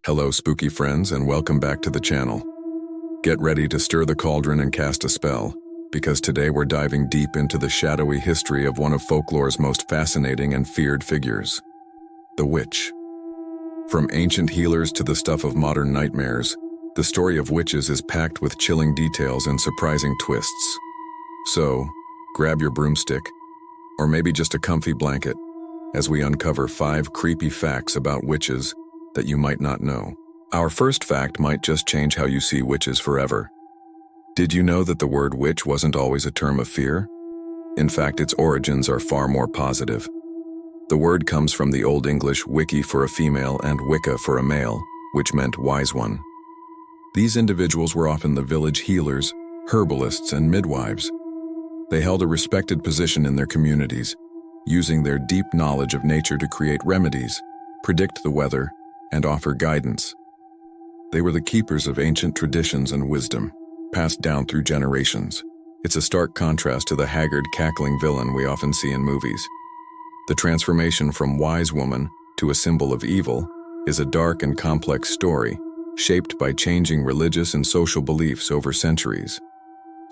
Hello spooky friends and welcome back to the channel. Get ready to stir the cauldron and cast a spell, because today we're diving deep into the shadowy history of one of folklore's most fascinating and feared figures, the witch. From ancient healers to the stuff of modern nightmares, the story of witches is packed with chilling details and surprising twists. So, grab your broomstick, or maybe just a comfy blanket, as we uncover 5 creepy facts about witches that you might not know. Our first fact might just change how you see witches forever. Did you know that the word witch wasn't always a term of fear? In fact, its origins are far more positive. The word comes from the Old English wiki for a female and wicca for a male, which meant wise one. These individuals were often the village healers, herbalists, and midwives. They held a respected position in their communities, using their deep knowledge of nature to create remedies, predict the weather, and offer guidance. They were the keepers of ancient traditions and wisdom, passed down through generations. It's a stark contrast to the haggard, cackling villain we often see in movies. The transformation from wise woman to a symbol of evil is a dark and complex story, shaped by changing religious and social beliefs over centuries.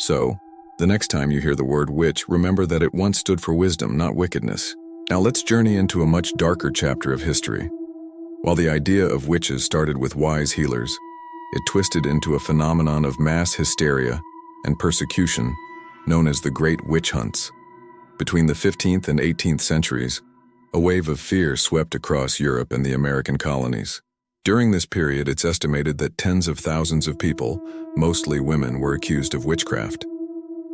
So, the next time you hear the word witch, remember that it once stood for wisdom, not wickedness. Now let's journey into a much darker chapter of history. While the idea of witches started with wise healers, it twisted into a phenomenon of mass hysteria and persecution known as the Great Witch Hunts. Between the 15th and 18th centuries, a wave of fear swept across Europe and the American colonies. During this period, it's estimated that tens of thousands of people, mostly women, were accused of witchcraft.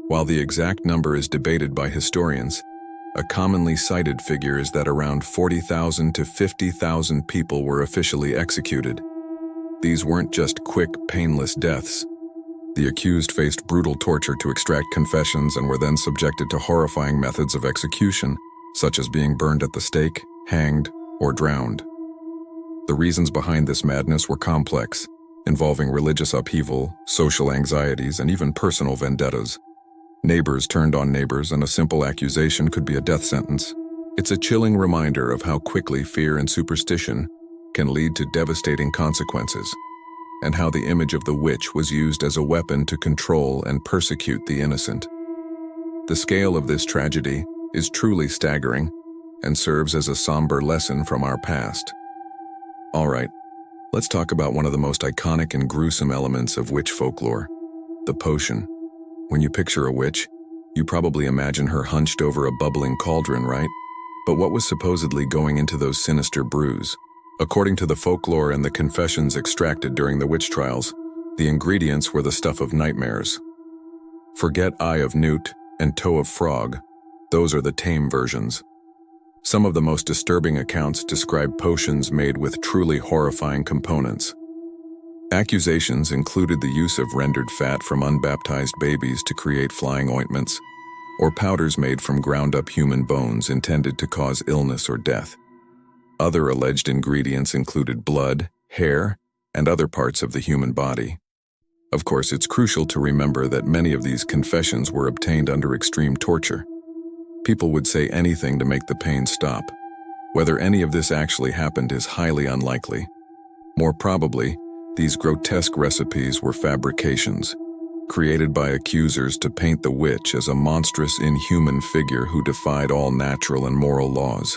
While the exact number is debated by historians, a commonly cited figure is that around 40,000 to 50,000 people were officially executed. These weren't just quick, painless deaths. The accused faced brutal torture to extract confessions and were then subjected to horrifying methods of execution, such as being burned at the stake, hanged, or drowned. The reasons behind this madness were complex, involving religious upheaval, social anxieties, and even personal vendettas. Neighbors turned on neighbors, and a simple accusation could be a death sentence. It's a chilling reminder of how quickly fear and superstition can lead to devastating consequences, and how the image of the witch was used as a weapon to control and persecute the innocent. The scale of this tragedy is truly staggering and serves as a somber lesson from our past. All right, let's talk about one of the most iconic and gruesome elements of witch folklore, the potion. When you picture a witch, you probably imagine her hunched over a bubbling cauldron, right? But what was supposedly going into those sinister brews? According to the folklore and the confessions extracted during the witch trials, the ingredients were the stuff of nightmares. Forget eye of newt and toe of frog. Those are the tame versions. Some of the most disturbing accounts describe potions made with truly horrifying components. Accusations included the use of rendered fat from unbaptized babies to create flying ointments, or powders made from ground-up human bones intended to cause illness or death. Other alleged ingredients included blood, hair, and other parts of the human body. Of course, it's crucial to remember that many of these confessions were obtained under extreme torture. People would say anything to make the pain stop. Whether any of this actually happened is highly unlikely. More probably, these grotesque recipes were fabrications, created by accusers to paint the witch as a monstrous, inhuman figure who defied all natural and moral laws.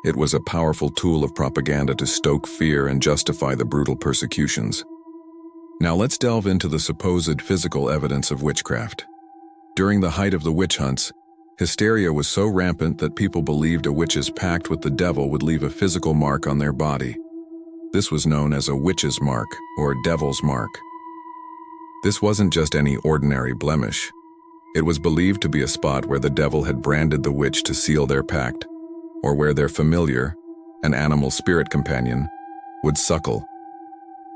It was a powerful tool of propaganda to stoke fear and justify the brutal persecutions. Now let's delve into the supposed physical evidence of witchcraft. During the height of the witch hunts, hysteria was so rampant that people believed a witch's pact with the devil would leave a physical mark on their body. This was known as a witch's mark, or devil's mark. This wasn't just any ordinary blemish. It was believed to be a spot where the devil had branded the witch to seal their pact, or where their familiar, an animal spirit companion, would suckle.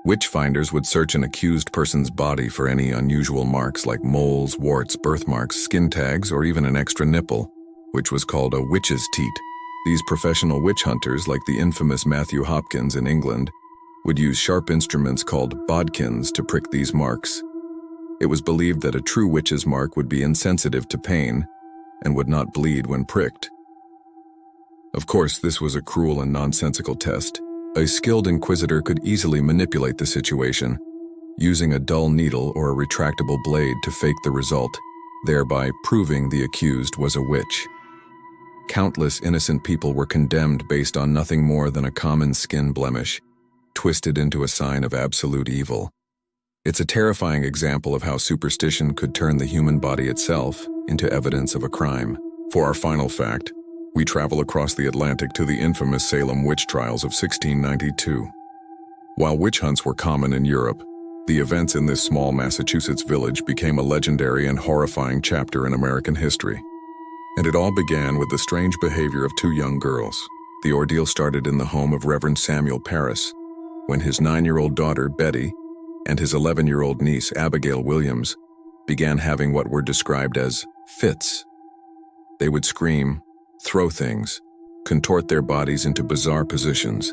Witch-finders would search an accused person's body for any unusual marks like moles, warts, birthmarks, skin tags, or even an extra nipple, which was called a witch's teat. These professional witch hunters, like the infamous Matthew Hopkins in England, would use sharp instruments called bodkins to prick these marks. It was believed that a true witch's mark would be insensitive to pain and would not bleed when pricked. Of course, this was a cruel and nonsensical test, A skilled inquisitor could easily manipulate the situation, using a dull needle or a retractable blade to fake the result, thereby proving the accused was a witch. Countless innocent people were condemned based on nothing more than a common skin blemish, twisted into a sign of absolute evil. It's a terrifying example of how superstition could turn the human body itself into evidence of a crime. For our final fact, we travel across the Atlantic to the infamous Salem witch trials of 1692. While witch hunts were common in Europe, the events in this small Massachusetts village became a legendary and horrifying chapter in American history. And it all began with the strange behavior of two young girls. The ordeal started in the home of Reverend Samuel Parris, when his 9-year-old daughter, Betty, and his 11-year-old niece, Abigail Williams, began having what were described as fits. They would scream, throw things, contort their bodies into bizarre positions,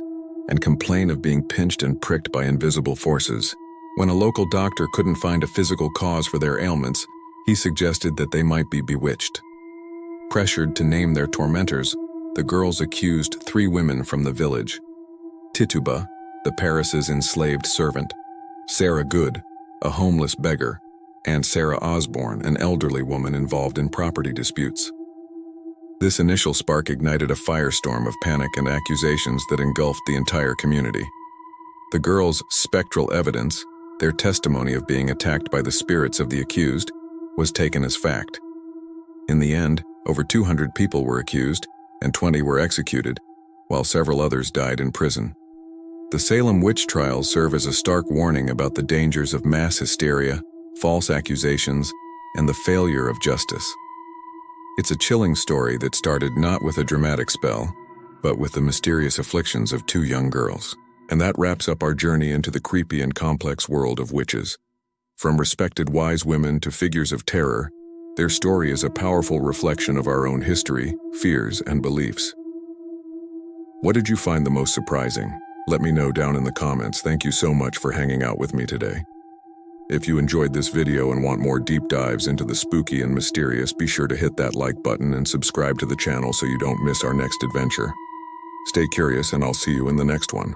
and complain of being pinched and pricked by invisible forces. When a local doctor couldn't find a physical cause for their ailments, he suggested that they might be bewitched. Pressured to name their tormentors, the girls accused 3 women from the village: Tituba, the Parris' enslaved servant; Sarah Good, a homeless beggar; and Sarah Osborne, an elderly woman involved in property disputes. This initial spark ignited a firestorm of panic and accusations that engulfed the entire community. The girls' spectral evidence, their testimony of being attacked by the spirits of the accused, was taken as fact. In the end, over 200 people were accused, and 20 were executed, while several others died in prison. The Salem witch trials serve as a stark warning about the dangers of mass hysteria, false accusations, and the failure of justice. It's a chilling story that started not with a dramatic spell, but with the mysterious afflictions of 2 young girls. And that wraps up our journey into the creepy and complex world of witches. From respected wise women to figures of terror, their story is a powerful reflection of our own history, fears, and beliefs. What did you find the most surprising? Let me know down in the comments. Thank you so much for hanging out with me today. If you enjoyed this video and want more deep dives into the spooky and mysterious, be sure to hit that like button and subscribe to the channel so you don't miss our next adventure. Stay curious, and I'll see you in the next one.